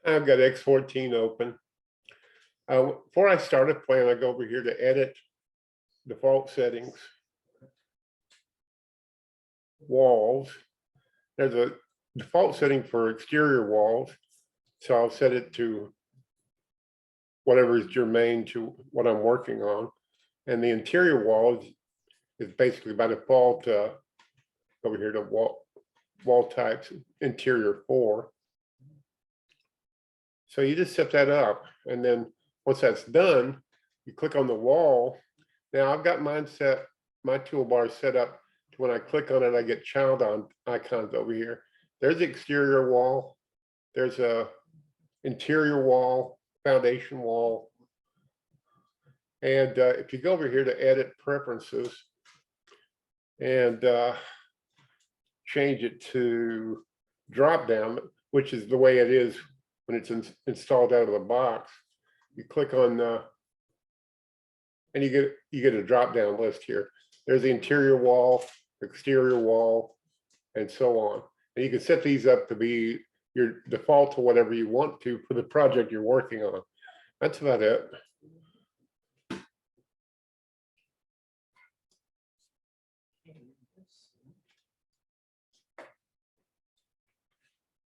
I've got X14 open. Before I start a plan, I go over here to edit default settings, walls. There's a default setting for exterior walls. So I'll set it to whatever is germane to what I'm working on. And the interior walls is basically by default over here to wall types, interior 4. So you just set that up, and then once that's done, you click on the wall. Now I've got mine set, my toolbar set up to when I click on it, I get child icons over here. There's the exterior wall, there's a interior wall, foundation wall. And if you go over here to edit preferences and change it to drop down, which is the way it is when it's installed out of the box, you click on and you get a drop down list here. There's the interior wall, exterior wall, and so on. And you can set these up to be your default to whatever you want to for the project you're working on. That's about it.